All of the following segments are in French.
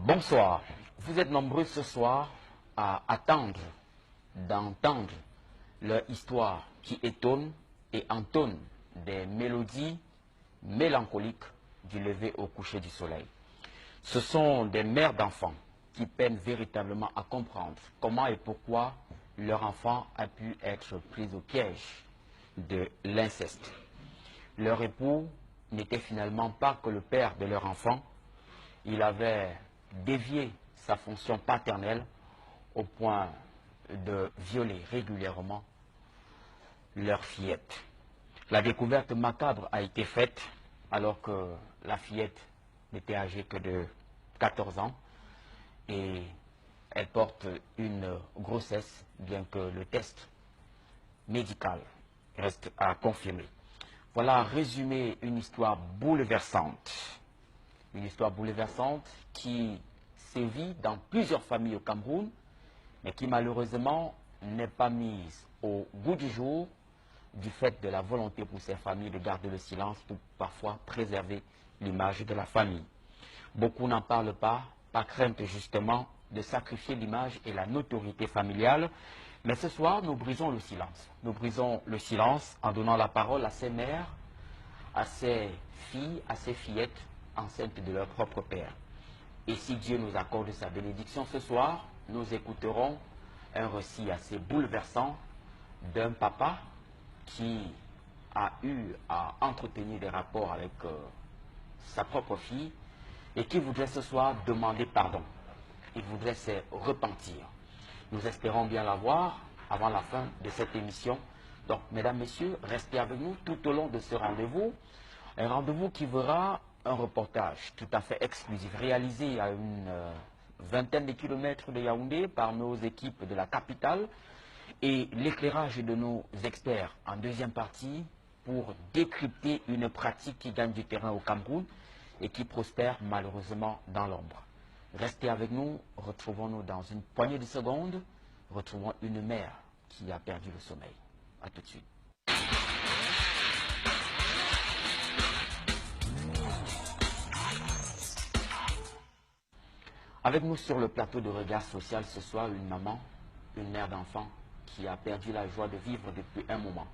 Bonsoir. Vous êtes nombreux ce soir à attendre d'entendre leur histoire qui étonne et entonne des mélodies mélancoliques du lever au coucher du soleil. Ce sont des mères d'enfants qui peinent véritablement à comprendre comment et pourquoi leur enfant a pu être pris au piège de l'inceste. Leur époux n'était finalement pas que le père de leur enfant. Il avait dévié sa fonction paternelle au point de violer régulièrement leur fillette. La découverte macabre a été faite alors que la fillette n'était âgée que de 14 ans et elle porte une grossesse, bien que le test médical reste à confirmer. Voilà résumé une histoire bouleversante. Une histoire bouleversante qui sévit dans plusieurs familles au Cameroun, mais qui malheureusement n'est pas mise au goût du jour du fait de la volonté pour ces familles de garder le silence pour parfois préserver l'image de la famille. Beaucoup n'en parlent pas, par crainte justement de sacrifier l'image et la notoriété familiale. Mais ce soir, nous brisons le silence. Nous brisons le silence en donnant la parole à ces mères, à ces filles, à ces fillettes enceintes de leur propre père. Et si Dieu nous accorde sa bénédiction ce soir, nous écouterons un récit assez bouleversant d'un papa qui a eu à entretenir des rapports avec sa propre fille et qui voudrait ce soir demander pardon. Il voudrait se repentir. Nous espérons bien l'avoir avant la fin de cette émission. Donc, mesdames, messieurs, restez avec nous tout au long de ce rendez-vous. Un rendez-vous qui verra un reportage tout à fait exclusif réalisé à une vingtaine de kilomètres de Yaoundé par nos équipes de la capitale et l'éclairage de nos experts en deuxième partie pour décrypter une pratique qui gagne du terrain au Cameroun et qui prospère malheureusement dans l'ombre. Restez avec nous, retrouvons-nous dans une poignée de secondes, retrouvons une mère qui a perdu le sommeil. A tout de suite. Avec nous sur le plateau de Regard Social ce soir, une maman, une mère d'enfant qui a perdu la joie de vivre depuis un moment,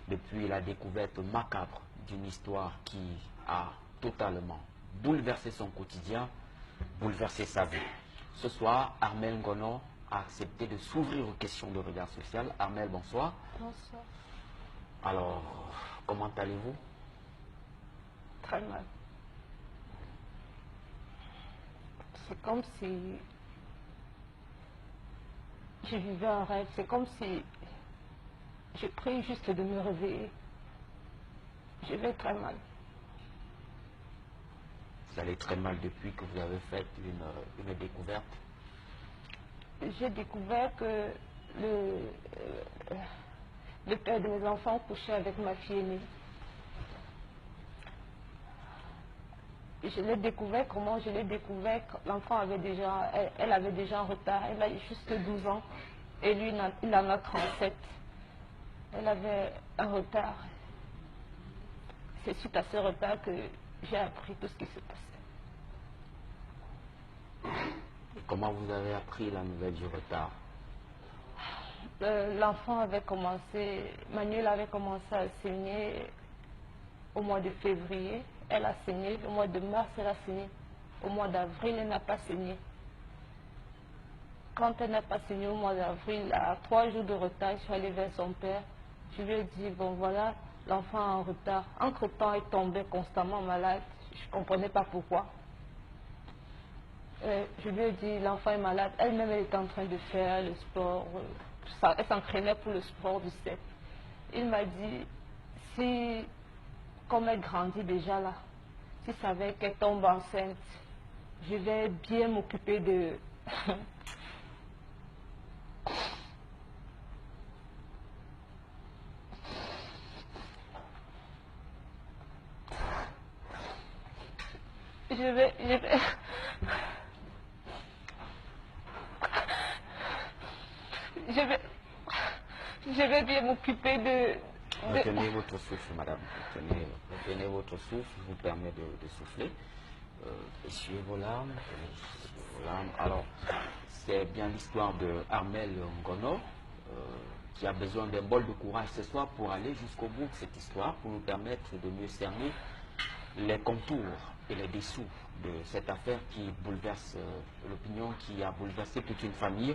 depuis la découverte macabre d'une histoire qui a totalement bouleversé son quotidien, bouleversé sa vie. Ce soir, Armelle Ngono a accepté de s'ouvrir aux questions de Regard Social. Armelle, bonsoir. Bonsoir. Alors, comment allez-vous? Très mal. C'est comme si je vivais un rêve. C'est comme si je prie juste de me réveiller. Je vais très mal. Vous allez très mal depuis que vous avez fait une découverte. J'ai découvert que le père de mes enfants couchait avec ma fille aînée. Je l'ai découvert comment? Je l'ai découvert quand l'enfant avait déjà, elle avait déjà un retard. Elle a juste 12 ans et lui il en a 37. Elle avait un retard. C'est suite à ce retard que j'ai appris tout ce qui se passait. Et comment vous avez appris la nouvelle du retard? L'enfant avait commencé, Manuel avait commencé à saigner au mois de février. Elle a saigné. Au mois de mars, elle a saigné. Au mois d'avril, elle n'a pas saigné. Quand elle n'a pas saigné au mois d'avril, à 3 jours de retard, je suis allée vers son père. Je lui ai dit, bon voilà, l'enfant est en retard. Entre-temps, elle tombait constamment malade. Je ne comprenais pas pourquoi. Je lui ai dit, l'enfant est malade. Elle-même, elle était en train de faire le sport. Elle s'entraînait pour le sport du CEP. Il m'a dit, si, comme elle grandit déjà là, si ça savait qu'elle tombe enceinte, je vais bien m'occuper de... je vais bien m'occuper de... Retenez votre souffle, madame. Retenez votre souffle, je vous permets de souffler. Essuyez vos larmes. Essuyez vos larmes. Alors, c'est bien l'histoire de Armel Ngono, qui a besoin d'un bol de courage ce soir pour aller jusqu'au bout de cette histoire, pour nous permettre de mieux cerner les contours et les dessous de cette affaire qui bouleverse l'opinion, qui a bouleversé toute une famille.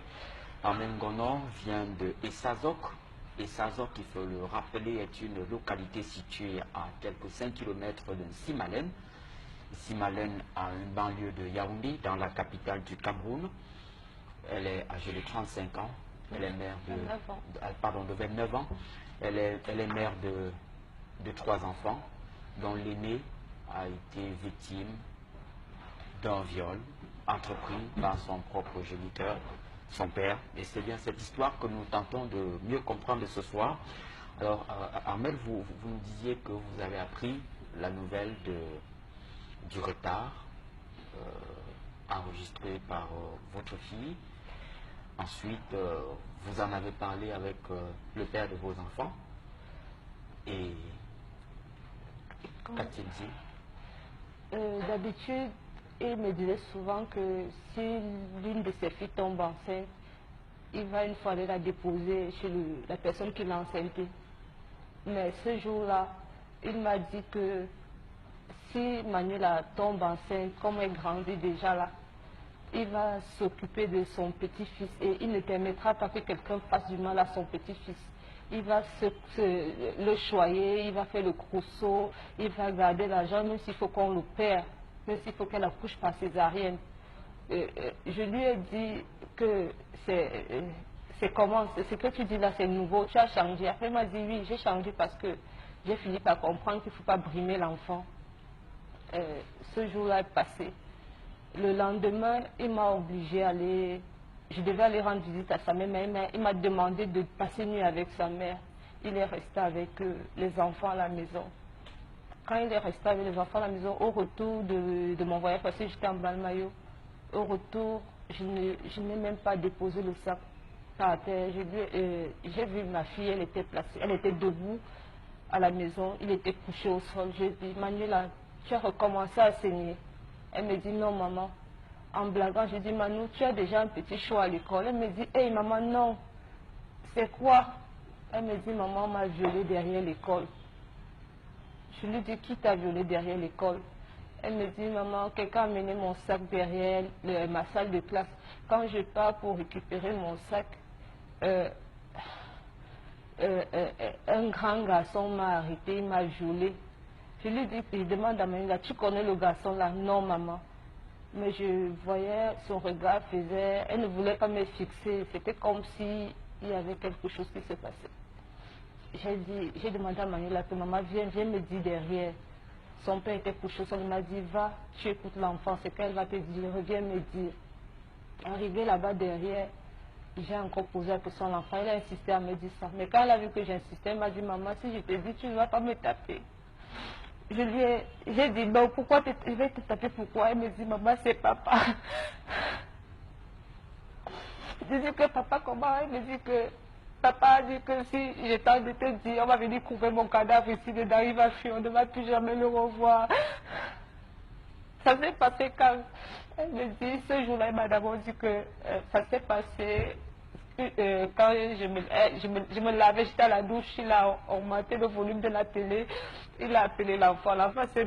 Armel Ngono vient de Essazok. Essazok, il faut le rappeler, est une localité située à quelques 5 km de Simalène. Simalène a une banlieue de Yaoundé, dans la capitale du Cameroun. Elle est âgée de 35 ans. Elle est mère de 29 ans. Elle est mère de 3 enfants, dont l'aîné a été victime d'un viol entrepris par son propre géniteur, son père. Et c'est bien cette histoire que nous tentons de mieux comprendre ce soir. Alors, Armel, vous nous disiez que vous avez appris la nouvelle du retard enregistré par votre fille. Ensuite, vous en avez parlé avec le père de vos enfants. Et qu'a-t-il dit? D'habitude, il me disait souvent que si l'une de ses filles tombe enceinte, il va une fois aller la déposer chez la personne qui l'a enceintée. Mais ce jour-là, il m'a dit que si Manuela tombe enceinte, comme elle grandit déjà là, il va s'occuper de son petit-fils et il ne permettra pas que quelqu'un fasse du mal à son petit-fils. Il va le choyer, il va faire le trousseau, il va garder l'argent, même s'il faut qu'on le perd, même s'il faut qu'elle accouche par césarienne. Je lui ai dit que c'est comment, ce que tu dis là, c'est nouveau, tu as changé. Après, il m'a dit oui, j'ai changé parce que j'ai fini par comprendre qu'il ne faut pas brimer l'enfant. Ce jour-là est passé. Le lendemain, il m'a obligé à aller, je devais aller rendre visite à sa mère, mais il m'a demandé de passer nuit avec sa mère. Il est resté avec les enfants à la maison. Quand il est resté avec les enfants à la maison, au retour de mon voyage, parce que j'étais en Balmayo, au retour, je n'ai même pas déposé le sac par terre. J'ai vu ma fille, elle était placée, elle était debout à la maison, il était couché au sol. J'ai dit, Manuela, tu as recommencé à saigner. Elle me dit, non maman. En blaguant, je dis, Manu, tu as déjà un petit choix à l'école. Elle me dit, hey maman, non. C'est quoi? Elle me dit, maman m'a violée derrière l'école. Je lui dis, qui t'a violée derrière l'école? Elle me dit, maman, quelqu'un a mené mon sac derrière ma salle de classe. Quand je pars pour récupérer mon sac, un grand garçon m'a arrêté, il m'a violée. Je lui dis, je demande à Manuela, tu connais le garçon là? Non maman. Mais je voyais son regard faisait, elle ne voulait pas me fixer. C'était comme si il y avait quelque chose qui se passait. J'ai demandé à Manuela que maman viens me dire derrière. Son père était couché au sol, il m'a dit, va, tu écoutes l'enfant, c'est qu'elle va te dire, reviens me dire. Arrivé là-bas derrière, j'ai encore posé la question à l'enfant, elle a insisté à me dire ça. Mais quand elle a vu que j'insistais, elle m'a dit, maman, si je te dis, tu ne vas pas me taper. J'ai dit, non, pourquoi je vais te taper, pourquoi? Elle me dit, maman, c'est papa. Je dis que papa, comment? Elle me dit que papa a dit que si j'étais de te dire, on va venir couvrir mon cadavre ici dedans, il va fuir, on ne va plus jamais le revoir. Ça s'est passé quand? Elle me dit, ce jour-là, elle m'a d'abord dit que ça s'est passé quand je me lavais, j'étais à la douche, il a augmenté le volume de la télé, il a appelé l'enfant, l'enfant s'est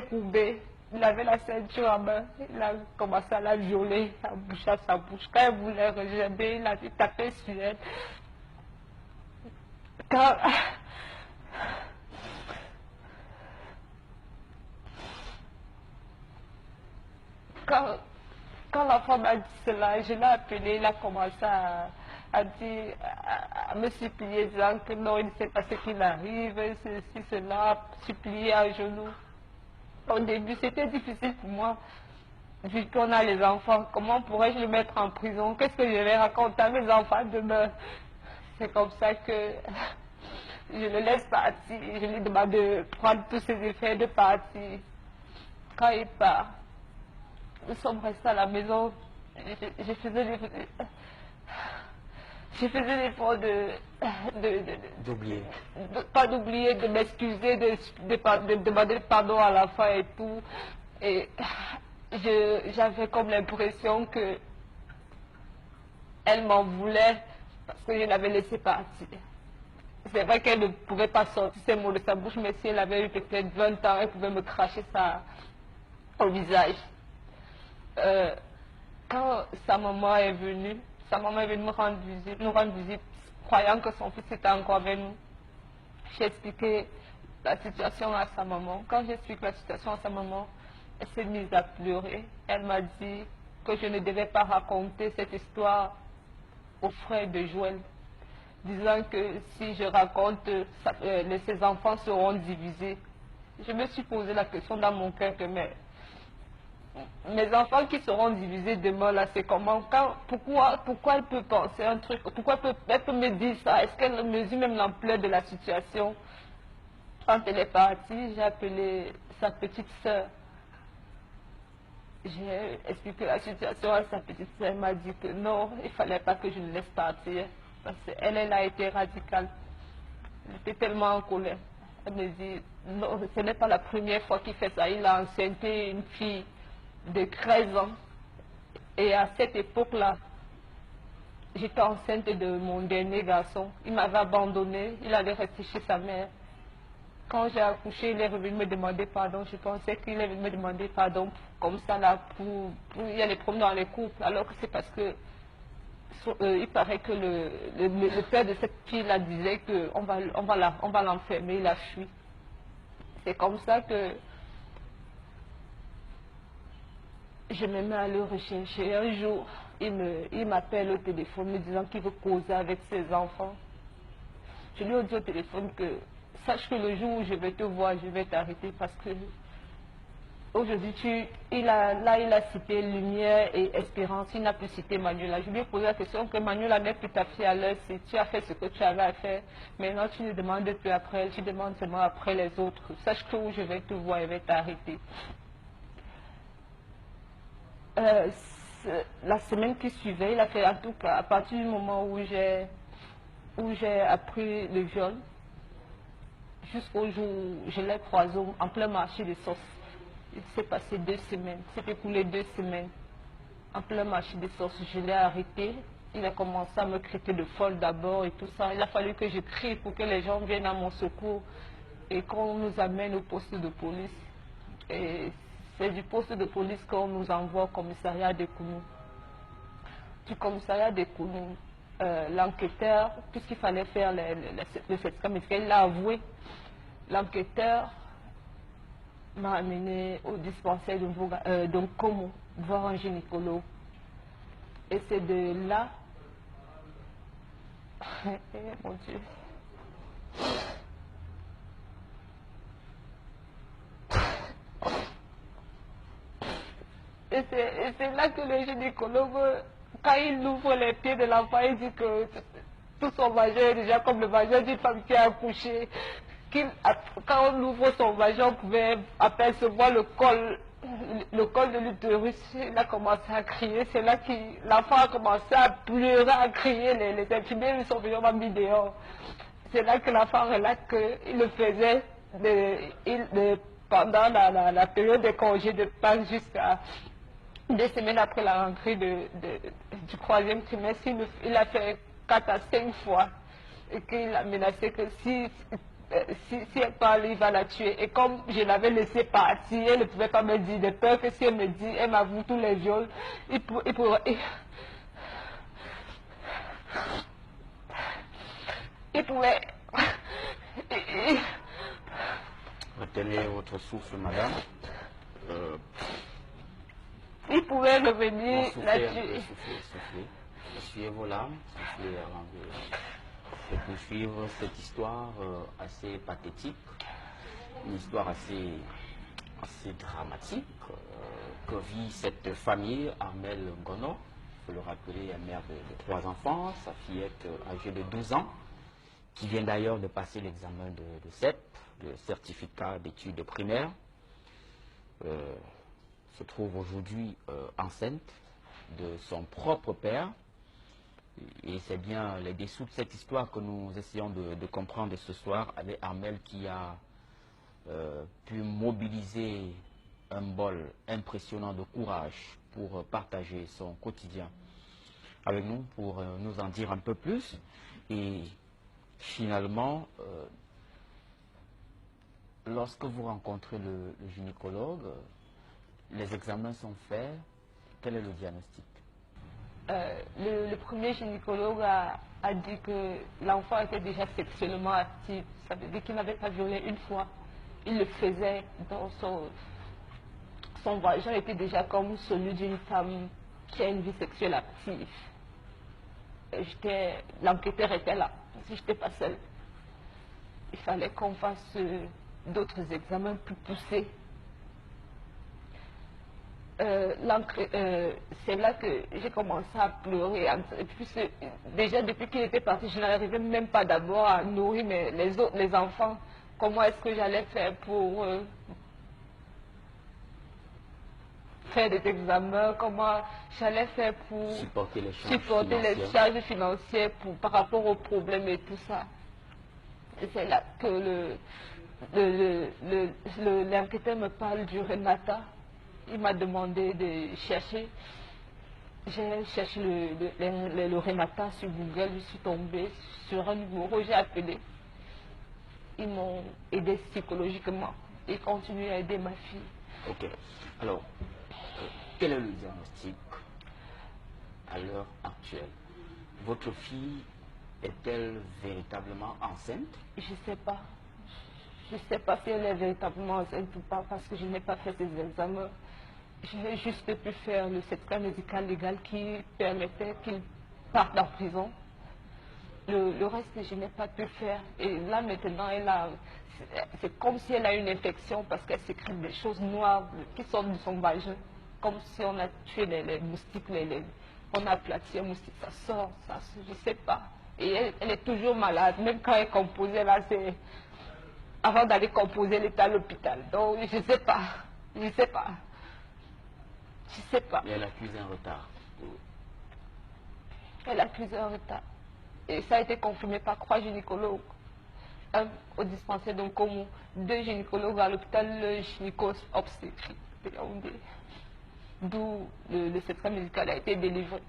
courbé, il avait la ceinture en main, il a commencé à la violer, à boucher sa bouche. Quand elle voulait regerber, il a tapé sur elle. Quand l'enfant m'a dit cela, je l'ai appelé, il a commencé à me supplier, disant que non, il ne sait pas ce qu'il arrive, ceci, cela, supplier à genoux. Au début, c'était difficile pour moi, vu qu'on a les enfants. Comment pourrais-je le mettre en prison? Qu'est-ce que je vais raconter à mes enfants demain? C'est comme ça que je le laisse partir. Je lui demande de prendre tous ses effets, de partir. Quand il part, nous sommes restés à la maison. Je faisais l'effort d'oublier. Pas d'oublier, de m'excuser, de demander pardon à la fin et tout. Et j'avais comme l'impression que elle m'en voulait parce que je l'avais laissé partir. C'est vrai qu'elle ne pouvait pas sortir ces mots de sa bouche, mais si elle avait eu peut-être 20 ans, elle pouvait me cracher ça au visage. Quand sa maman est venue nous rendre visite, croyant que son fils était encore avec nous. J'ai expliqué la situation à sa maman. Quand j'explique la situation à sa maman, elle s'est mise à pleurer. Elle m'a dit que je ne devais pas raconter cette histoire aux frères de Joël, disant que si je raconte, ses enfants seront divisés. Je me suis posé la question dans mon cœur que mes enfants qui seront divisés demain, là, c'est comment? Pourquoi elle peut penser un truc? Pourquoi elle peut me dire ça? Est-ce qu'elle mesure même l'ampleur de la situation? Quand elle est partie, j'ai appelé sa petite sœur. J'ai expliqué la situation à sa petite sœur. Elle m'a dit que non, il ne fallait pas que je le laisse partir. Parce qu'elle a été radicale. Elle était tellement en colère. Elle me dit, non, ce n'est pas la première fois qu'il fait ça. Il a enceinté une fille de 13 ans. Et à cette époque-là, j'étais enceinte de mon dernier garçon. Il m'avait abandonnée. Il allait rester chez sa mère. Quand j'ai accouché, il est revenu me demander pardon. Je pensais qu'il est venu me demander pardon comme ça là pour y aller problèmes dans les couples. Alors que c'est parce que il paraît que le père de cette fille-là disait qu'on on va l'enfermer, il a fui. C'est comme ça que je me mets à le rechercher. Un jour, il m'appelle au téléphone me disant qu'il veut causer avec ses enfants. Je lui ai dit au téléphone que sache que le jour où je vais te voir, je vais t'arrêter parce que aujourd'hui, il a cité lumière et espérance, il n'a plus cité Manuela. Je lui ai posé la question que Manuela n'est plus ta fille à l'heure, si tu as fait ce que tu avais à faire. Maintenant, tu ne demandes plus après elle, tu demandes seulement après les autres. Sache que où je vais te voir, je vais t'arrêter. La semaine qui suivait, il a fait en tout cas, à partir du moment où j'ai appris le viol, jusqu'au jour où je l'ai croisé en plein marché des sauces. Il s'est passé 2 semaines, s'est écoulé 2 semaines. En plein marché des sauces, je l'ai arrêté. Il a commencé à me traiter de folle d'abord et tout ça. Il a fallu que je crie pour que les gens viennent à mon secours et qu'on nous amène au poste de police. Et c'est du poste de police qu'on nous envoie au commissariat de Kounou. Du commissariat de Kounou, l'enquêteur, puisqu'il fallait faire le certificat médical, il l'a avoué. L'enquêteur m'a amené au dispensaire de Nkomo, voir un gynécologue. Et c'est de là, mon Dieu, et c'est là que le gynécologue, quand il ouvre les pieds de l'enfant, il dit que tout son vagin est déjà comme le vagin d'une femme qui a accouché. Quand on ouvre son vagin, on pouvait apercevoir le col de l'utérus. Il a commencé à crier. C'est là que l'enfant a commencé à pleurer, à crier. Les infirmiers sont venus m'ont mis dehors. C'est là que l'enfant relate qu'il le faisait pendant la période de congé de Pâques jusqu'à 2 semaines après la rentrée du 3e trimestre. Il a fait 4 à 5 fois. Et qu'il a menacé que si elle parle, il va la tuer. Et comme je l'avais laissé partir, elle ne pouvait pas me dire, de peur que si elle me dit, elle m'avoue tous les viols, il pourrait... Retenez votre souffle, madame. Il pouvait revenir la tuer. Soufflez. Essuyez vos larmes, soufflez avant de poursuivre cette histoire assez pathétique, une histoire assez dramatique que vit cette famille. Armelle Ngono, il faut le rappeler, mère de 3 enfants, sa fillette âgée de 12 ans, qui vient d'ailleurs de passer l'examen de CEP, le certificat d'études primaires, se trouve aujourd'hui enceinte de son propre père. Et c'est bien les dessous de cette histoire que nous essayons de comprendre ce soir avec Armelle, qui a pu mobiliser un bol impressionnant de courage pour partager son quotidien avec nous, pour nous en dire un peu plus. Et finalement, lorsque vous rencontrez le gynécologue, les examens sont faits, quel est le diagnostic? Le premier gynécologue a dit que l'enfant était déjà sexuellement actif. Ça veut dire qu'il n'avait pas violé une fois. Il le faisait dans son vagin était déjà comme celui d'une femme qui a une vie sexuelle active. L'enquêteur était là, si je n'étais pas seule. Il fallait qu'on fasse d'autres examens plus poussés. C'est là que j'ai commencé à pleurer. Et puis, déjà, depuis qu'il était parti, je n'arrivais même pas d'abord à nourrir les enfants. Comment est-ce que j'allais faire pour faire des examens? Comment j'allais faire pour supporter les charges financières par rapport aux problèmes et tout ça? C'est là que l'enquêteur me parle du Renata. Il m'a demandé de chercher. J'ai cherché le Renata sur Google, je suis tombée sur un numéro, j'ai appelé. Ils m'ont aidé psychologiquement. Ils continuent à aider ma fille. Ok. Alors, quel est le diagnostic à l'heure actuelle? Votre fille est-elle véritablement enceinte? Je ne sais pas. Je ne sais pas si elle est véritablement enceinte ou pas parce que je n'ai pas fait ces examens. J'ai juste pu faire le certificat médical légal qui permettait qu'il parte en prison. Le reste, je n'ai pas pu faire. Et là, maintenant, c'est comme si elle a une infection parce qu'elle sécrète des choses noires qui sortent de son vagin. Comme si on a tué les moustiques, on a aplati un moustique, ça sort, je ne sais pas. Et elle est toujours malade, même quand elle composait là, c'est... Avant d'aller composer, elle était à l'hôpital. Donc, je ne sais pas. Je ne sais pas. Je ne sais pas. Et elle accuse un retard. Elle accuse un retard. Et ça a été confirmé par 3 gynécologues. Un au dispensaire de Nkomo, 2 gynécologues à l'hôpital, le gynéco-obstétrique de Yaoundé. D'où le certificat médical a été délivré.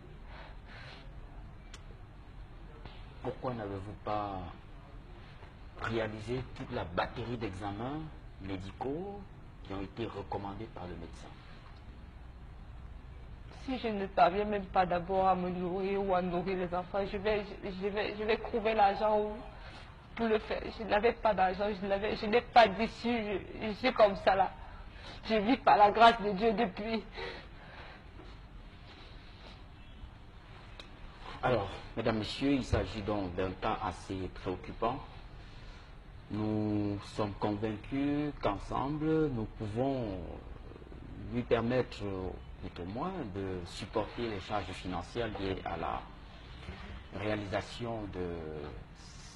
Pourquoi n'avez-vous pas réalisé toute la batterie d'examens médicaux qui ont été recommandés par le médecin? Si je ne parviens même pas d'abord à me nourrir ou à nourrir les enfants, je vais trouver l'argent pour le faire. Je n'avais pas d'argent, je n'ai pas d'issue, je suis comme ça là. Je vis par la grâce de Dieu depuis. Alors, mesdames, messieurs, il s'agit donc d'un cas assez préoccupant. Nous sommes convaincus qu'ensemble, nous pouvons lui permettre, tout au moins, de supporter les charges financières liées à la réalisation de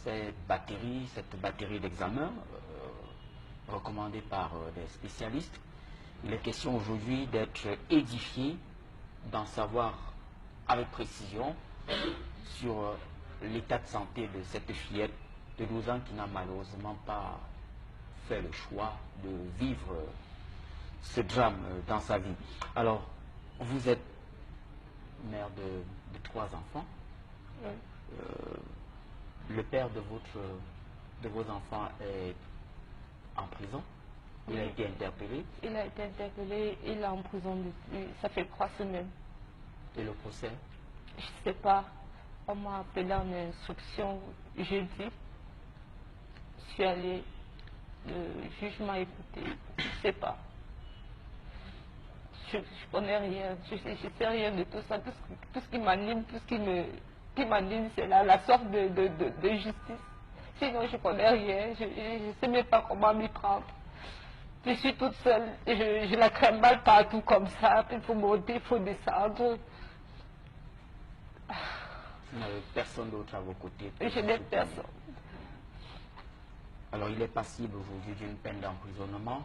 cette batterie d'examens recommandée par des spécialistes. Il est question aujourd'hui d'être édifié, d'en savoir avec précision sur l'état de santé de cette fillette de 12 ans qui n'a malheureusement pas fait le choix de vivre ce drame dans sa vie. Alors, vous êtes mère de 3 enfants. Oui. Le père de vos enfants est en prison. Il a été interpellé. Il a été interpellé, il est en prison depuis, ça fait 3 semaines. Et le procès? Je ne sais pas. On m'a appelé en instruction jeudi. Je suis allée, le juge m'a écouté. Je ne sais pas. Je ne connais rien. Je ne sais rien de tout ça. Tout ce qui m'anime, qui m'anime, c'est la sorte de justice. Sinon, je ne connais rien. Je ne sais même pas comment m'y prendre. Je suis toute seule. Je la crème mal partout comme ça. Il faut monter, il faut descendre. Vous n'avez personne d'autre à vos côtés? Je n'ai personne. Alors, il est passible aujourd'hui d'une peine d'emprisonnement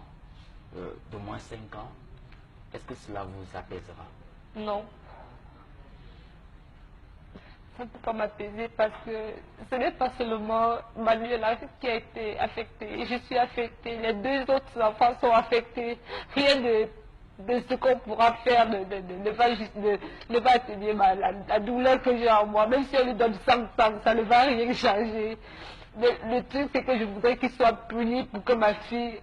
d'au moins 5 ans. Est-ce que cela vous apaisera? Non. Ça ne peut pas m'apaiser parce que ce n'est pas seulement Manuela qui a été affectée. Je suis affectée. Les deux autres enfants sont affectés. Rien de ce qu'on pourra faire ne va atténuer la douleur que j'ai en moi. Même si on lui donne 100 ans, ça ne va rien changer. Mais le truc, c'est que je voudrais qu'il soit puni pour que ma fille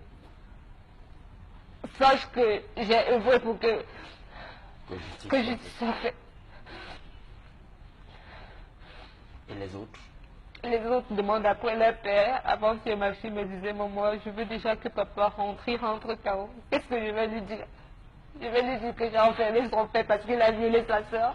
sache que j'ai œuvré pour que justice soit faite. Et les autres? Les autres demandent après leur père. Avant que ma fille me disait, maman, je veux déjà que papa rentre, il rentre quand? Qu'est-ce que je vais lui dire? Je vais lui dire que j'ai enfermé son père parce qu'il a violé sa soeur.